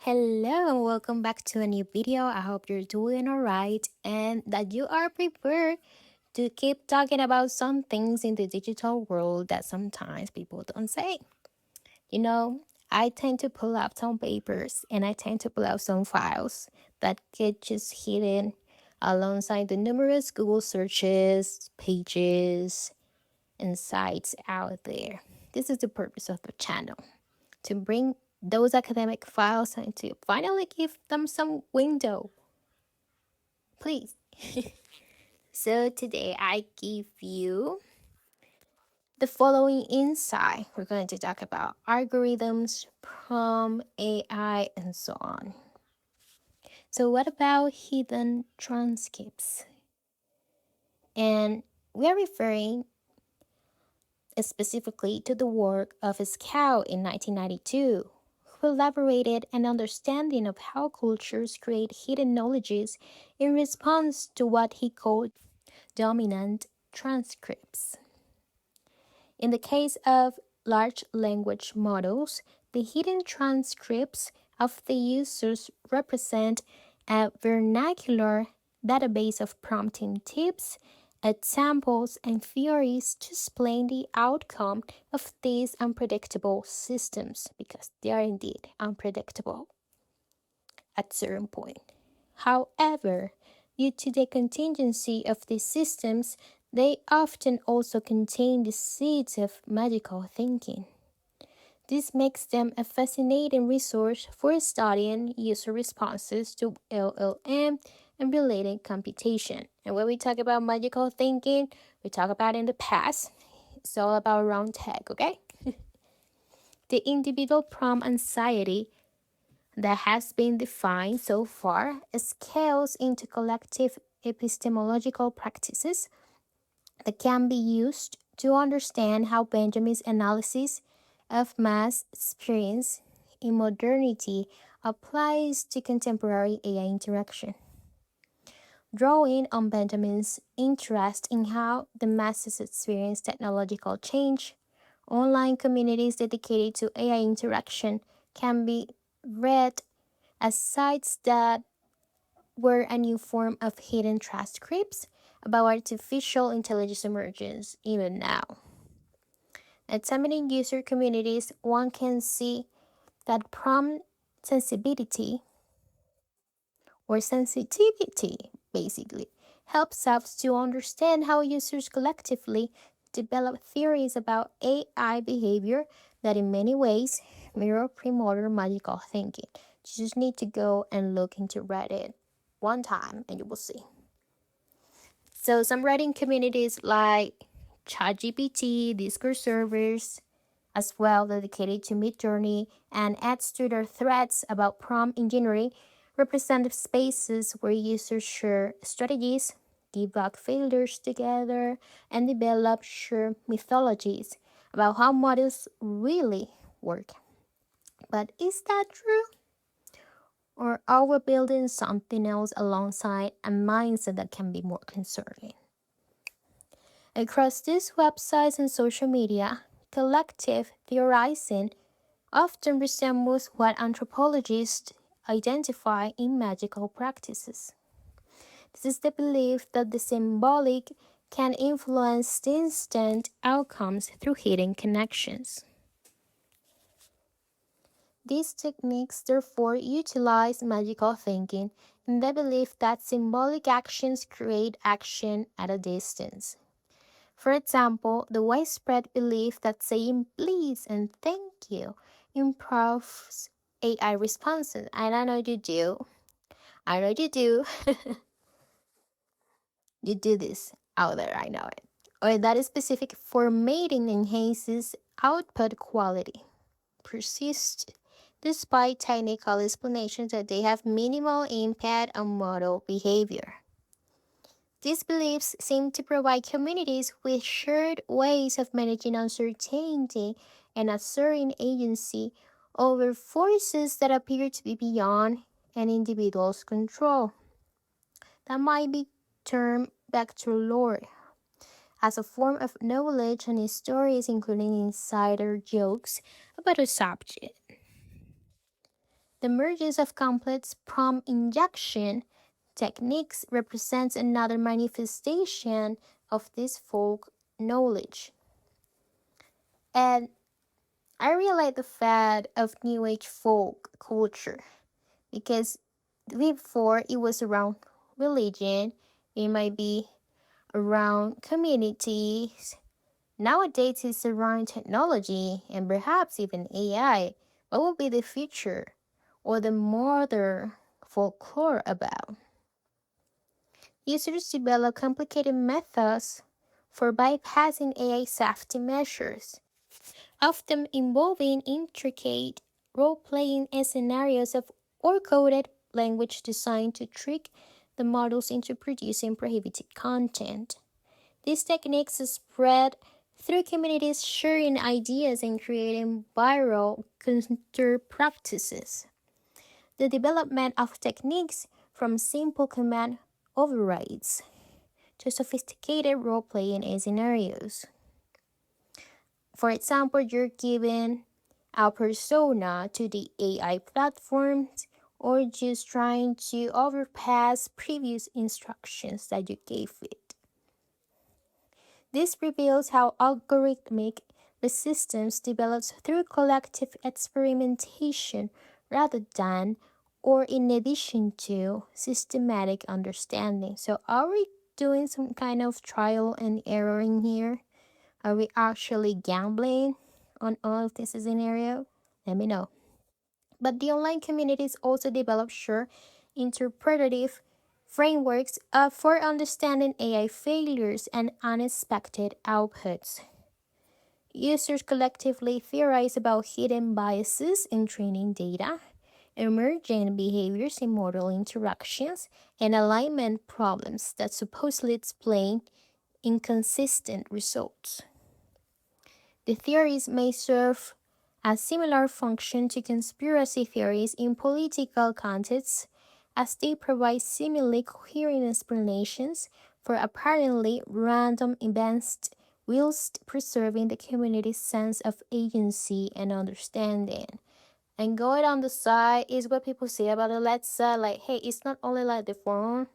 Hello and welcome back to a new video. I hope you're doing alright and that you are prepared to keep talking about some things in the digital world that sometimes people don't say. You know, I tend to pull out some papers and I tend to pull out some files that get just hidden alongside the numerous Google searches, pages, and sites out there. This is the purpose of the channel to bring those academic files and to finally give them some window, please. So today I give you the following insight. We're going to talk about algorithms, prompt, AI, and so on. So what about hidden transcripts? And we're referring specifically to the work of a scout in 1992 who elaborated an understanding of how cultures create hidden knowledges in response to what he called dominant transcripts. In the case of large language models, the hidden transcripts of the users represent a vernacular database of prompting tips, examples, and theories to explain the outcome of these unpredictable systems because they are indeed unpredictable at certain point. However, due to the contingency of these systems, they often also contain the seeds of magical thinking. This makes them a fascinating resource for studying user responses to LLM and related computation. And when we talk about magical thinking, we talk about in the past. It's all about round tech, okay? The individual prompt anxiety that has been defined so far scales into collective epistemological practices that can be used to understand how Benjamin's analysis of mass experience in modernity applies to contemporary AI interaction. Drawing on Benjamin's interest in how the masses experience technological change, online communities dedicated to AI interaction can be read as sites that were a new form of hidden transcripts about artificial intelligence emergence even now. Examining user communities, one can see that prompt sensibility or sensitivity basically helps us to understand how users collectively develop theories about AI behavior that in many ways mirror pre-modern magical thinking. You just need to go and look into Reddit one time and you will see. So some Reddit communities like ChatGPT, Discord servers, as well dedicated to Midjourney and adds to their threads about prompt engineering, represent spaces where users share strategies, debug failures together, and develop shared mythologies about how models really work. But is that true? Or are we building something else alongside a mindset that can be more concerning? Across these websites and social media, collective theorizing often resembles what anthropologists identify in magical practices. This is the belief that the symbolic can influence the instant outcomes through hidden connections. These techniques therefore utilize magical thinking in the belief that symbolic actions create action at a distance. For example, the widespread belief that saying please and thank you improves AI responses. And I know you do. I know you do. You do this out there, I know it. Or that is specific formatting enhances output quality. Persist despite technical explanations that they have minimal impact on model behavior. These beliefs seem to provide communities with shared ways of managing uncertainty and asserting agency over forces that appear to be beyond an individual's control. That might be termed vector lore as a form of knowledge and stories, including insider jokes about a subject. The emergence of complex prompt injection techniques represents another manifestation of this folk knowledge. And I really like the fad of New Age folk culture because before it was around religion, it might be around communities. Nowadays, it's around technology and perhaps even AI. What will be the future or the modern folklore about? Users develop complicated methods for bypassing AI safety measures, often involving intricate role playing scenarios of or coded language designed to trick the models into producing prohibited content. These techniques spread through communities sharing ideas and creating viral counter practices. The development of techniques from simple command overrides to sophisticated role playing scenarios. For example, you're given a persona to the AI platforms or just trying to overpass previous instructions that you gave it. This reveals how algorithmic resistance develops through collective experimentation rather than or in addition to systematic understanding. So, are we doing some kind of trial and error in here? Are we actually gambling on all of this scenario? Let me know. But the online communities also develop sure interpretative frameworks for understanding AI failures and unexpected outputs. Users collectively theorize about hidden biases in training data, emergent behaviors in model interactions, and alignment problems that supposedly explain inconsistent results. The theories may serve a similar function to conspiracy theories in political contexts, as they provide seemingly coherent explanations for apparently random events whilst preserving the community's sense of agency and understanding. And going on the side is what people say about Alexa, like, hey, it's not only like the phone,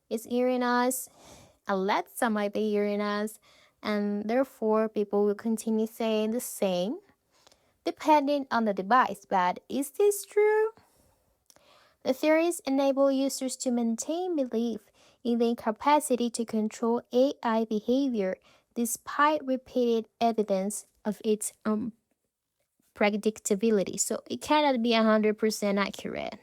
it's hearing us. Alexa might be hearing us, and therefore people will continue saying the same depending on the device. But is this true? The theories enable users to maintain belief in their capacity to control AI behavior despite repeated evidence of its unpredictability. So it cannot be 100% accurate.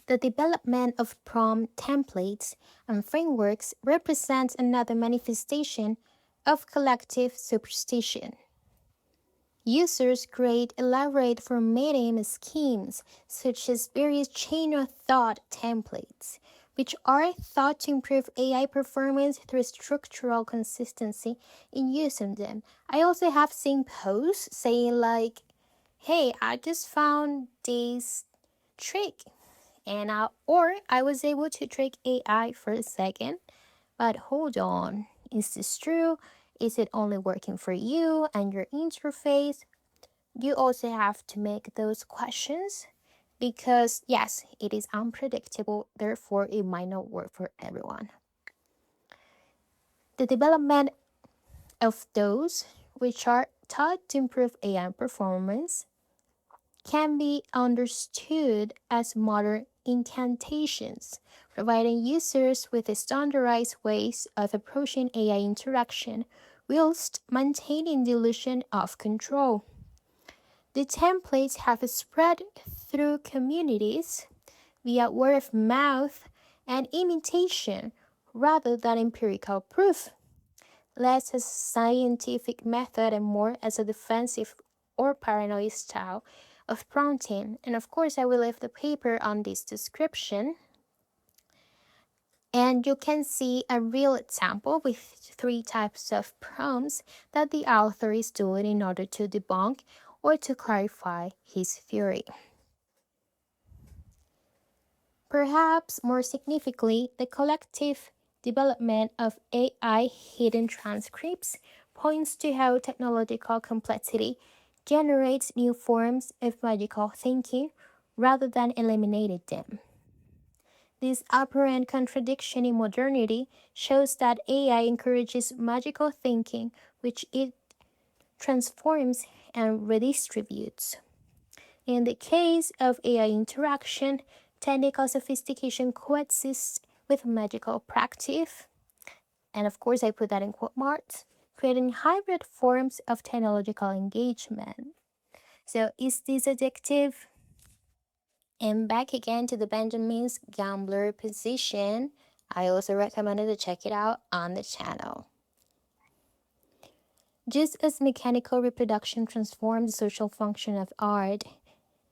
The development of prompt templates and frameworks represents another manifestation of collective superstition. Users create elaborate formatting schemes, such as various chain of thought templates, which are thought to improve AI performance through structural consistency in using them. I also have seen posts saying like, hey, I just found this trick and I was able to trick AI for a second, but hold on, is this true? Is it only working for you and your interface? You also have to make those questions because yes, it is unpredictable, therefore it might not work for everyone. The development of those which are thought to improve AI performance can be understood as modern incantations, providing users with standardized ways of approaching AI interaction whilst maintaining the illusion of control. The templates have spread through communities via word of mouth and imitation rather than empirical proof, less as a scientific method and more as a defensive or paranoid style of prompting. And of course, I will leave the paper on this description. And you can see a real example with 3 types of prompts that the author is doing in order to debunk or to clarify his theory. Perhaps more significantly, the collective development of AI hidden transcripts points to how technological complexity generates new forms of magical thinking rather than eliminated them. This apparent contradiction in modernity shows that AI encourages magical thinking, which it transforms and redistributes. In the case of AI interaction, technical sophistication coexists with magical practice, and of course I put that in quote marks, creating hybrid forms of technological engagement. So is this addictive? And back again to the Benjamin's gambler position. I also recommended to check it out on the channel. Just as mechanical reproduction transforms the social function of art,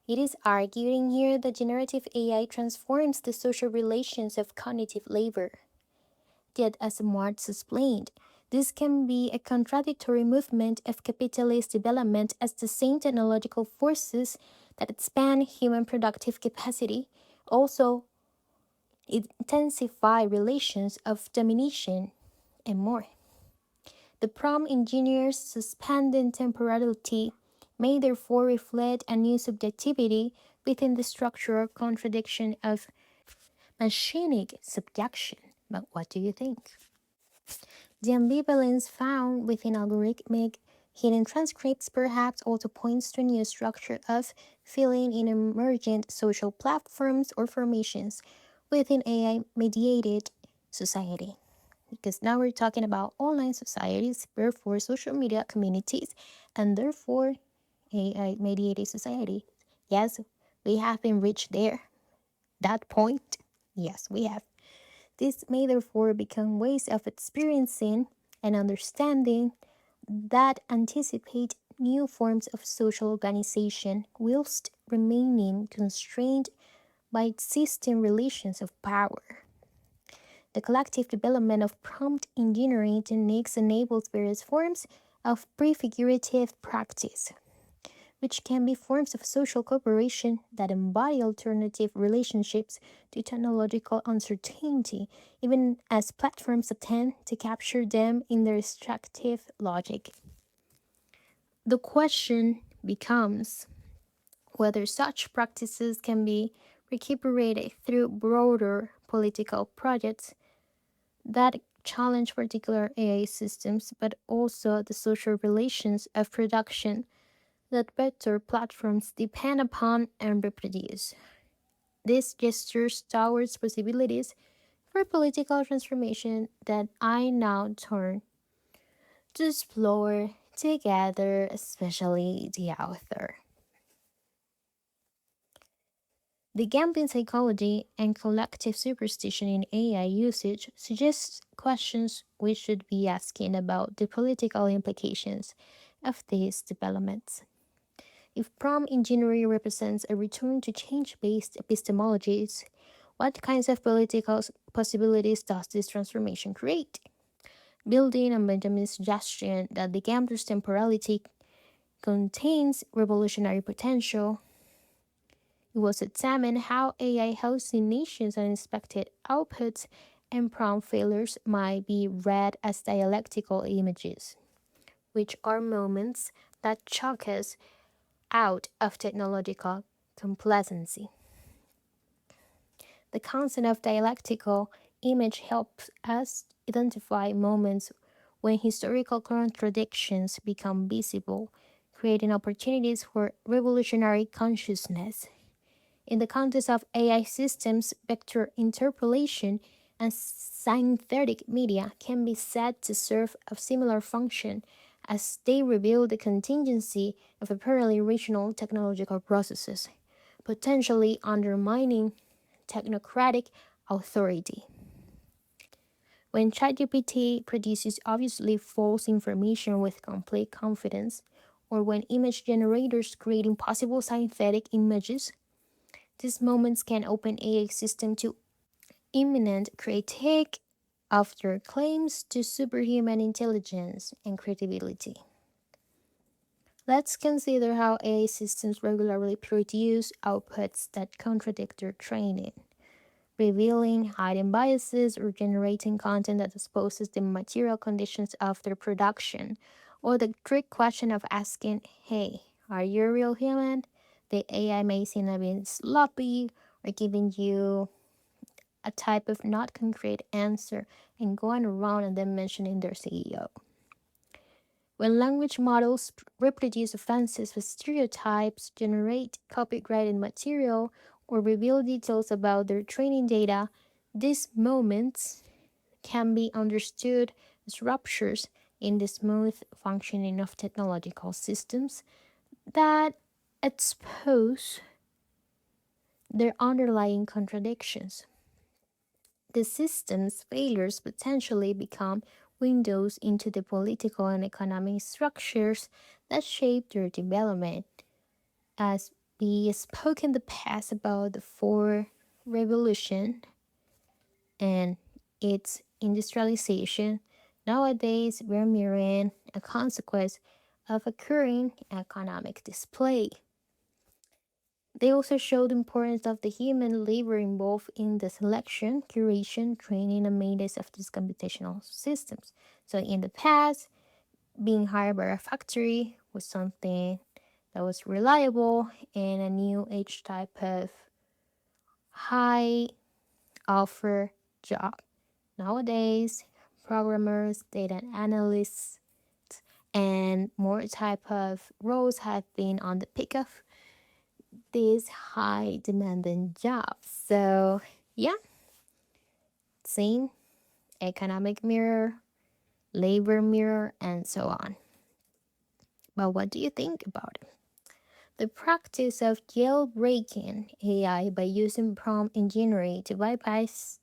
it is argued in here that generative AI transforms the social relations of cognitive labor. Yet, as Marx explained, this can be a contradictory movement of capitalist development as the same technological forces that expand human productive capacity also intensify relations of domination and more. The prompt engineer's suspended temporality may therefore reflect a new subjectivity within the structural contradiction of machinic subjection. But what do you think? The ambivalence found within algorithmic hidden transcripts perhaps also points to a new structure of feeling in emergent social platforms or formations within AI mediated society. Because now we're talking about online societies, therefore social media communities, and therefore AI mediated society. Yes, we have been reached there. That point, yes, we have. This may therefore become ways of experiencing and understanding that anticipate new forms of social organization whilst remaining constrained by existing relations of power. The collective development of prompt engineering techniques enables various forms of prefigurative practice, which can be forms of social cooperation that embody alternative relationships to technological uncertainty, even as platforms attempt to capture them in their extractive logic. The question becomes whether such practices can be recuperated through broader political projects that challenge particular AI systems, but also the social relations of production that better platforms depend upon and reproduce. This gestures towards possibilities for political transformation that I now turn to explore together, especially the author. The gambling psychology and collective superstition in AI usage suggests questions we should be asking about the political implications of these developments. If prompt engineering represents a return to change based epistemologies, what kinds of political possibilities does this transformation create? Building on Benjamin's suggestion that the gambler's temporality contains revolutionary potential, it was examined how AI hallucinations and unexpected outputs and prompt failures might be read as dialectical images, which are moments that shock us out of technological complacency. The concept of dialectical image helps us identify moments when historical contradictions become visible, creating opportunities for revolutionary consciousness. In the context of AI systems, vector interpolation and synthetic media can be said to serve a similar function as they reveal the contingency of apparently regional technological processes, potentially undermining technocratic authority. When ChatGPT produces obviously false information with complete confidence, or when image generators create impossible synthetic images, these moments can open AI system to imminent critique of their claims to superhuman intelligence and credibility. Let's consider how AI systems regularly produce outputs that contradict their training, revealing hidden biases or generating content that exposes the material conditions of their production, or the trick question of asking, hey, are you a real human? the AI may seem a bit sloppy or giving you a type of not concrete answer and going around and then mentioning their CEO. When language models reproduce offenses with stereotypes, generate copyrighted material, or reveal details about their training data, these moments can be understood as ruptures in the smooth functioning of technological systems that expose their underlying contradictions. The system's failures potentially become windows into the political and economic structures that shape their development. As we spoke in the past about the fourth revolution and its industrialization, nowadays we're mirroring a consequence of occurring economic display. They also show the importance of the human labor involved in the selection, curation, training, and maintenance of these computational systems. So, in the past, being hired by a factory was something that was reliable and a new age type of high offer job. Nowadays, programmers, data analysts, and more type of roles have been on the pick of these high demanding jobs. So, yeah, same economic mirror, labor mirror, and so on. But what do you think about it? The practice of jailbreaking AI by using prompt engineering to bypass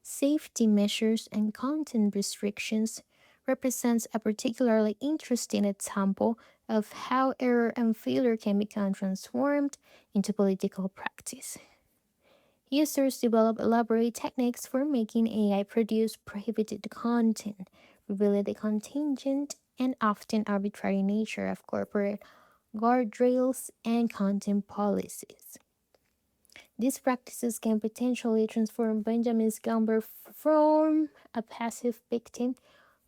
safety measures and content restrictions represents a particularly interesting example of how error and failure can become transformed into political practice. Users develop elaborate techniques for making AI produce prohibited content, revealing the contingent and often arbitrary nature of corporate guardrails and content policies. These practices can potentially transform Benjamin Gumber from a passive victim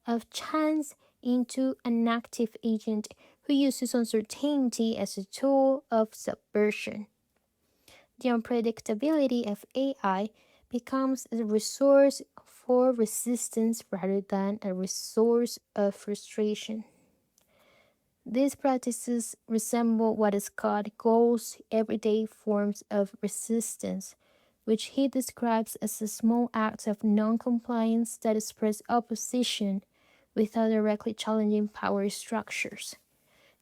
of chance into an active agent who uses uncertainty as a tool of subversion. The unpredictability of AI becomes a resource for resistance rather than a resource of frustration. These practices resemble what Scott calls everyday forms of resistance, which he describes as a small acts of non-compliance that express opposition without directly challenging power structures.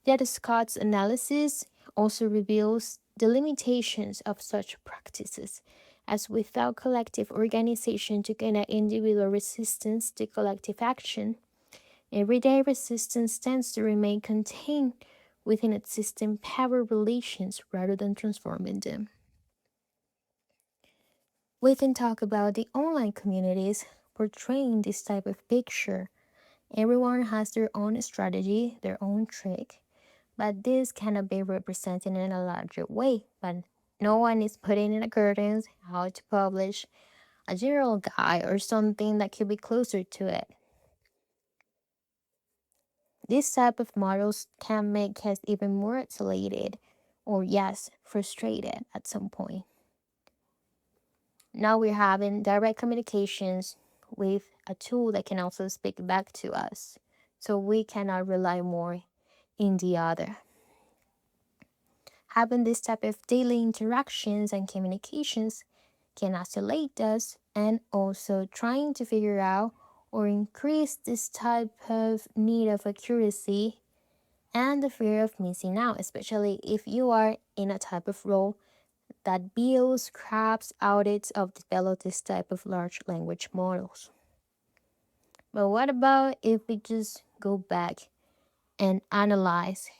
Yet Scott's analysis also reveals the limitations of such practices, as without collective organization to connect individual resistance to collective action, everyday resistance tends to remain contained within existing power relations rather than transforming them. We can talk about the online communities portraying this type of picture. Everyone has their own strategy, their own trick, but this cannot be represented in a larger way. But no one is putting in the curtains how to publish a general guide or something that could be closer to it. This type of models can make us even more isolated or, yes, frustrated at some point. Now we're having direct communications with a tool that can also speak back to us. So we cannot rely more in the other. Having this type of daily interactions and communications can isolate us, and also trying to figure out or increase this type of need of accuracy and the fear of missing out, especially if you are in a type of role that builds, scraps, audits of develop this type of large language models. But what about if we just go back and analyze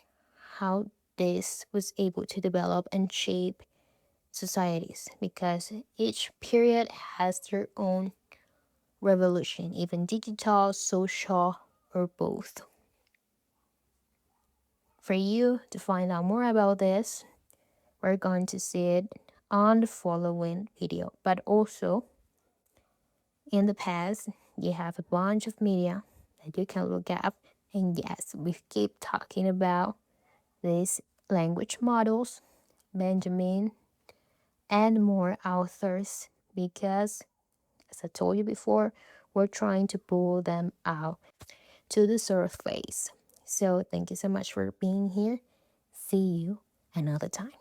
how this was able to develop and shape societies? Because each period has their own revolution, even digital, social, or both. For you to find out more about this, we're going to see it on the following video. But also, in the past, you have a bunch of media that you can look up. And yes, we keep talking about these language models Benjamin, and more authors because, as I told you before, we're trying to pull them out to the surface. So, thank you so much for being here. See you another time.